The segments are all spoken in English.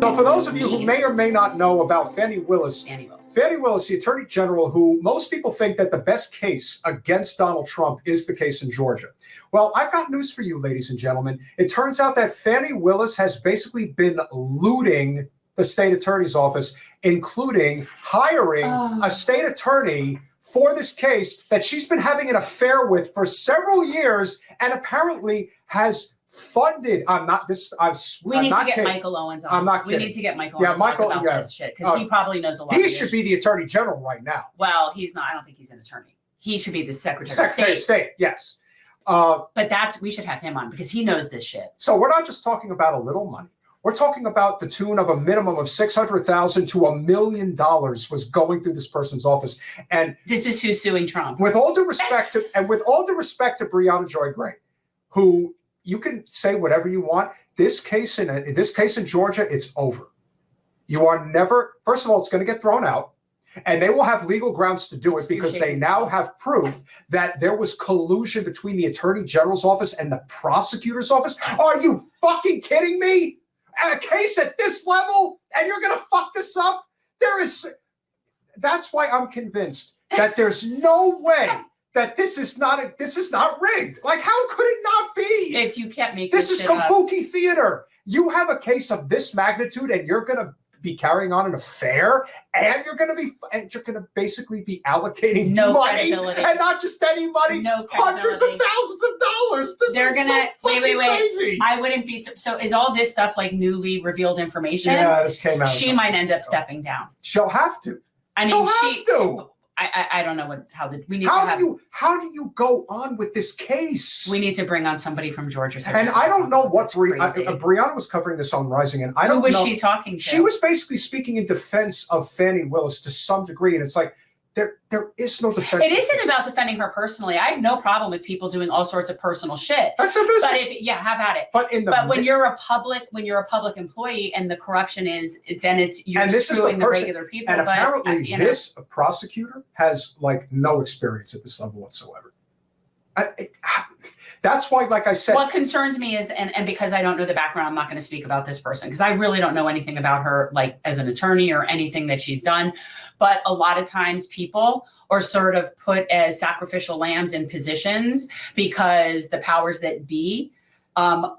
So for those of you who may or may not know about Fani Willis, the Attorney General, who most people think that the best case against Donald Trump is the case in Georgia. Well, I've got news for you, ladies and gentlemen. It turns out that Fani Willis has basically been looting the state attorney's office, including hiring a state attorney for this case that she's been having an affair with for several years and apparently has funded. We need to get Michael Owens on. I'm not kidding. We need to get Michael Owens on about this shit because he probably knows a lot. He should be the Attorney General right now. Well, he's not. I don't think he's an attorney. He should be the Secretary of State. Yes. But we should have him on because he knows this shit. So we're not just talking about a little money. We're talking about the tune of a minimum of $600,000 to $1 million was going through this person's office. And this is who's suing Trump. With all due respect to Breonna Joy Gray, who you can say whatever you want. This case in Georgia, it's over. You are never. First of all, it's going to get thrown out, and they will have legal grounds to do it because they now have proof that there was collusion between the Attorney General's office and the prosecutor's office. Are you fucking kidding me? A case at this level, and you're going to fuck this up? That's why I'm convinced that there's no way that this is not rigged. Like, how could it not be? You can't make this is kabuki theater. You have a case of this magnitude, and you're going to be carrying on an affair, and you're going to basically be allocating money, and not just any money, hundreds of thousands of dollars. They're going to wait. Crazy. I wouldn't be so. Is all this stuff like newly revealed information? Yeah, this came out. She might end up stepping down. She'll have to. I don't know how do you go on with this case? We need to bring on somebody from Georgia. And I don't know what Brianna was covering this on Rising, and I don't know. Who was she talking to? She was basically speaking in defense of Fani Willis to some degree, and it's like there is no defense. It isn't about defending her personally. I have no problem with people doing all sorts of personal shit. That's their business. But have at it. But when you're a public employee and the corruption is, then you're suing the regular people. And apparently, this prosecutor has like no experience at this level whatsoever. That's why, like I said, what concerns me is, and because I don't know the background, I'm not going to speak about this person because I really don't know anything about her, like as an attorney or anything that she's done. But a lot of times people are sort of put as sacrificial lambs in positions because the powers that be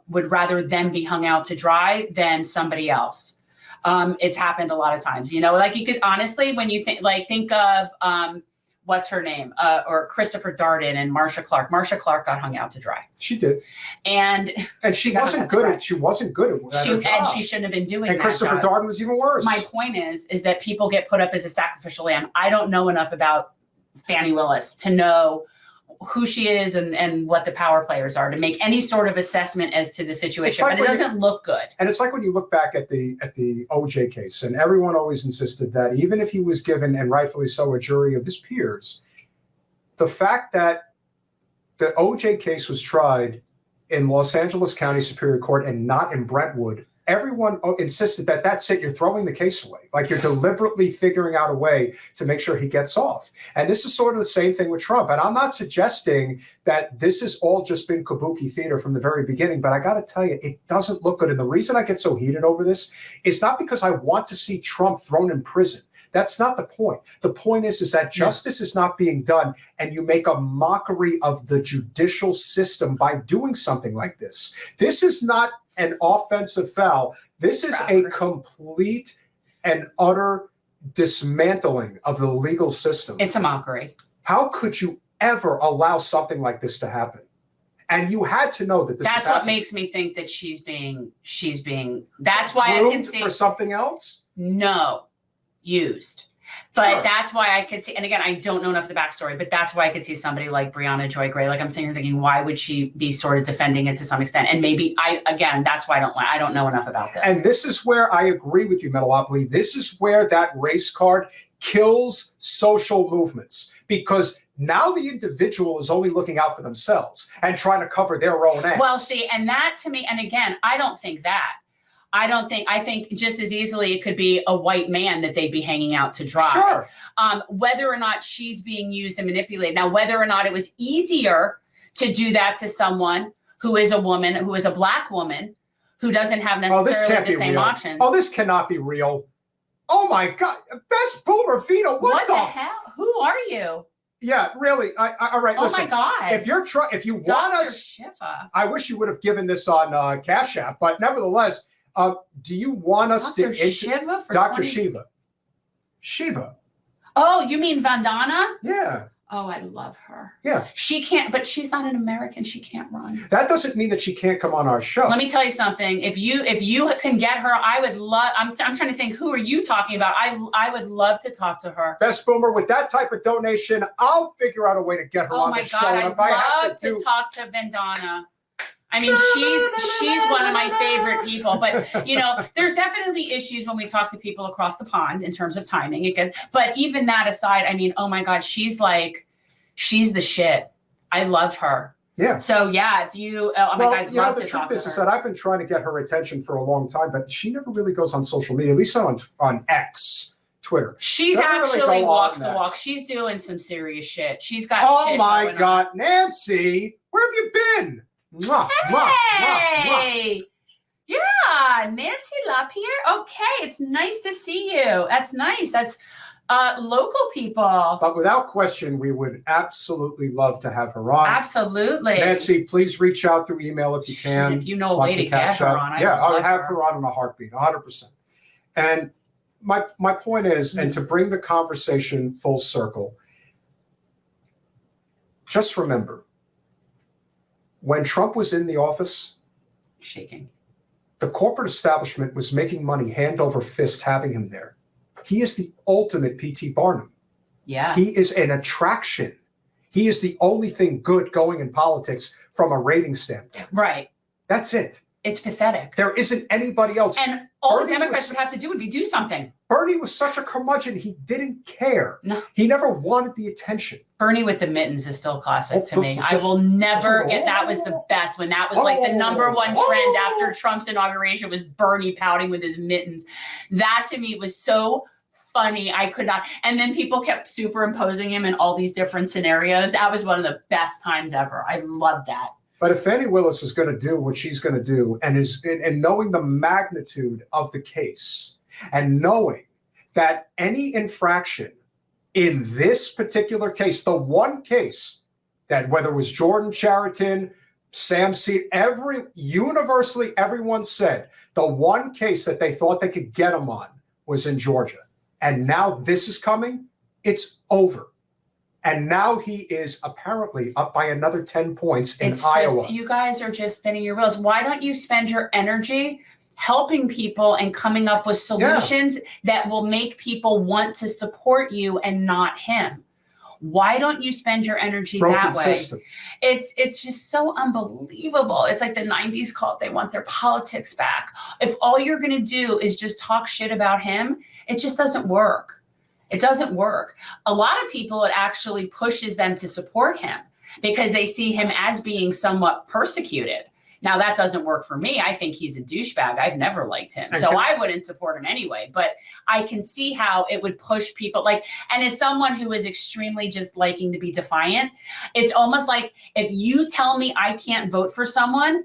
would rather them be hung out to dry than somebody else. It's happened a lot of times, like you could honestly, when you think of, what's her name? Or Christopher Darden and Marcia Clark. Marcia Clark got hung out to dry. She did. And she wasn't good at her job. And she shouldn't have been doing that. And Christopher Darden was even worse. My point is that people get put up as a sacrificial lamb. I don't know enough about Fani Willis to know who she is and what the power players are to make any sort of assessment as to the situation, but it doesn't look good. And it's like when you look back at the OJ case, and everyone always insisted that even if he was given, and rightfully so, a jury of his peers, the fact that the OJ case was tried in Los Angeles County Superior Court and not in Brentwood, everyone insisted that that's it. You're throwing the case away. Like you're deliberately figuring out a way to make sure he gets off. And this is sort of the same thing with Trump. And I'm not suggesting that this has all just been kabuki theater from the very beginning, but I got to tell you, it doesn't look good. And the reason I get so heated over this is not because I want to see Trump thrown in prison. That's not the point. The point is that justice is not being done, and you make a mockery of the judicial system by doing something like this. This is not an offensive foul. This is a complete and utter dismantling of the legal system. It's a mockery. How could you ever allow something like this to happen? And you had to know that this. That's what makes me think that she's being. That's why I can see for something else. No, used. But that's why I could see, and again, I don't know enough of the backstory, but that's why I could see somebody like Breonna Joy Gray. Like I'm sitting here thinking, why would she be sort of defending it to some extent? And maybe that's why I don't know enough about this. And this is where I agree with you, Metalopoly. This is where that race card kills social movements, because now the individual is only looking out for themselves and trying to cover their own ass. Well, see, and that to me, and again, I don't think that. I think just as easily it could be a white man that they'd be hanging out to dry. Sure. Whether or not she's being used and manipulated. Now, whether or not it was easier to do that to someone who is a woman, who is a black woman, who doesn't have Oh, this necessarily can't the be same real. options. Oh, this cannot be real. Oh my God, best boomer Vito. What the hell? Who are you? Yeah, really. All right. Oh Listen, my God. if you want Dr. us, Shiva. I wish you would have given this on Cash App, but nevertheless, do you want us Dr. to Shiva for Dr. 20... Shiva? Shiva. Oh, you mean Vandana? Yeah. Oh, I love her. Yeah. She can't, but she's not an American. She can't run. That doesn't mean that she can't come on our show. Let me tell you something. If you can get her, I would love. I'm trying to think. Who are you talking about? I would love to talk to her. Best Boomer, with that type of donation, I'll figure out a way to get her on the show. Oh my God, I'd love to talk to Vandana. I mean, she's one of my favorite people, but you know, there's definitely issues when we talk to people across the pond in terms of timing. But even that aside, I mean, oh my God, she's the shit. I love her. Yeah. So yeah, if you, oh my God, I'd love to talk to her. The truth is that I've been trying to get her attention for a long time, but she never really goes on social media, at least not on X, Twitter. She's actually walks the walk. She's doing some serious shit. She's got oh shit my going God, on. Nancy, where have you been? Mwah, mwah, mwah, mwah. Yeah, Nancy LaPierre. Okay, it's nice to see you. That's nice. That's local people. But without question, we would absolutely love to have her on. Absolutely. Nancy, please reach out through email if you can. If you know a way to get her on, I'll have her on in a heartbeat, 100%. And my point is, and to bring the conversation full circle, just remember, when Trump was in the office, shaking, the corporate establishment was making money hand over fist having him there. He is the ultimate P.T. Barnum. Yeah. He is an attraction. He is the only thing good going in politics from a rating standpoint. Right. That's it. It's pathetic. There isn't anybody else. And all the Democrats would have to do would be do something. Bernie was such a curmudgeon. He didn't care. No. He never wanted the attention. Bernie with the mittens is still classic to me. I will never get, that was the best when that was like the number one trend after Trump's inauguration was Bernie pouting with his mittens. That to me was so funny. I could not. And then people kept superimposing him in all these different scenarios. That was one of the best times ever. I loved that. But if Fani Willis is going to do what she's going to do, and knowing the magnitude of the case, and knowing that any infraction in this particular case, the one case that whether it was Jordan Chariton, Sam Seed, universally everyone said the one case that they thought they could get him on was in Georgia. And now this is coming, it's over. And now he is apparently up by another 10 points in Iowa. You guys are just spinning your wheels. Why don't you spend your energy helping people and coming up with solutions that will make people want to support you and not him? Why don't you spend your energy that way? System. It's just so unbelievable. It's like the 90s cult. They want their politics back. If all you're going to do is just talk shit about him, it just doesn't work. It doesn't work. A lot of people, it actually pushes them to support him because they see him as being somewhat persecuted. Now, that doesn't work for me. I think he's a douchebag. I've never liked him. So I wouldn't support him anyway. But I can see how it would push people. And as someone who is extremely just liking to be defiant, it's almost like if you tell me I can't vote for someone,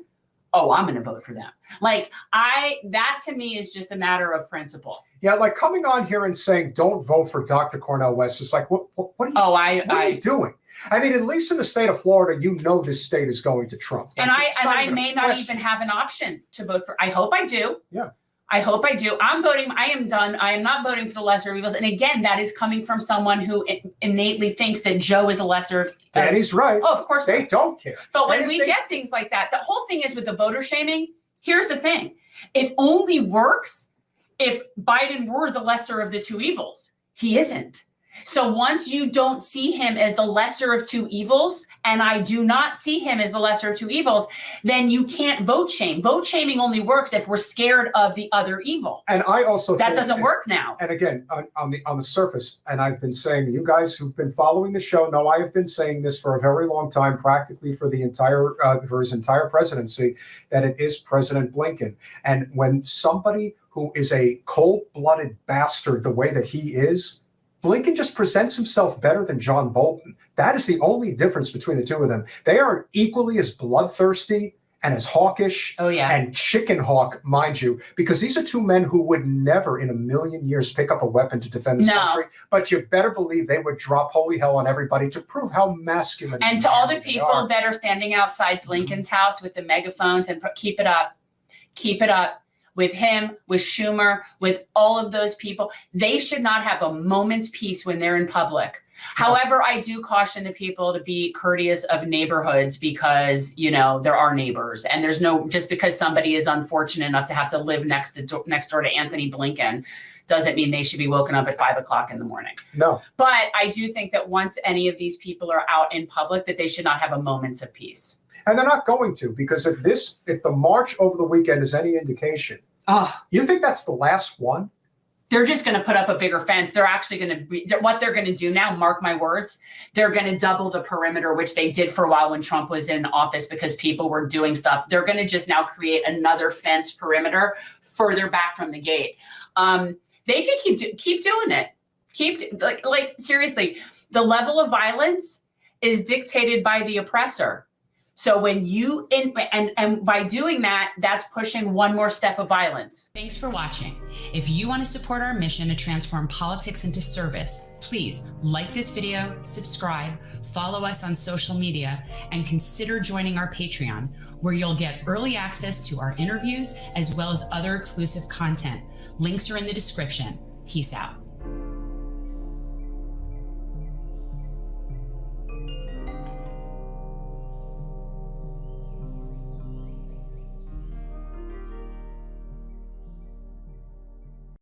oh, I'm going to vote for them. That to me is just a matter of principle. Yeah, like coming on here and saying, don't vote for Dr. Cornel West. It's like, what are you doing? I mean, at least in the state of Florida, you know this state is going to Trump. And I may not even have an option to vote for. I hope I do. Yeah. I hope I do. I'm voting. I am done. I am not voting for the lesser of evils. And again, that is coming from someone who innately thinks that Joe is the lesser of. Danny's right. Oh, of course. They don't care. But when we get things like that, the whole thing is with the voter shaming. Here's the thing. It only works if Biden were the lesser of the two evils. He isn't. So once you don't see him as the lesser of two evils, and I do not see him as the lesser of two evils, then you can't vote shame. Vote shaming only works if we're scared of the other evil. And I also that doesn't work now. And again, on the surface, and I've been saying, you guys who've been following the show know I have been saying this for a very long time, practically for his entire presidency, that it is President Blinken. And when somebody who is a cold-blooded bastard the way that he is, Blinken just presents himself better than John Bolton. That is the only difference between the two of them. They are equally as bloodthirsty and as hawkish Oh, yeah. and chicken hawk, mind you, because these are two men who would never in a million years pick up a weapon to defend this country. But you better believe they would drop holy hell on everybody to prove how masculine. And to all the people that are standing outside Blinken's house with the megaphones and keep it up with him, with Schumer, with all of those people. They should not have a moment's peace when they're in public. However, I do caution the people to be courteous of neighborhoods because, you know, there are neighbors, and there's no, just because somebody is unfortunate enough to have to live next door to Anthony Blinken doesn't mean they should be woken up at 5 o'clock in the morning. No. But I do think that once any of these people are out in public, that they should not have a moment of peace. And they're not going to, because if the march over the weekend is any indication, you think that's the last one? They're just going to put up a bigger fence. They're actually going to be, what they're going to do now, mark my words, they're going to double the perimeter, which they did for a while when Trump was in office because people were doing stuff. They're going to just now create another fence perimeter further back from the gate. They can keep doing it. Like seriously, the level of violence is dictated by the oppressor. So when you, and by doing that, that's pushing one more step of violence. Thanks for watching. If you want to support our mission to transform politics into service, please like this video, subscribe, follow us on social media, and consider joining our Patreon, where you'll get early access to our interviews as well as other exclusive content. Links are in the description. Peace out.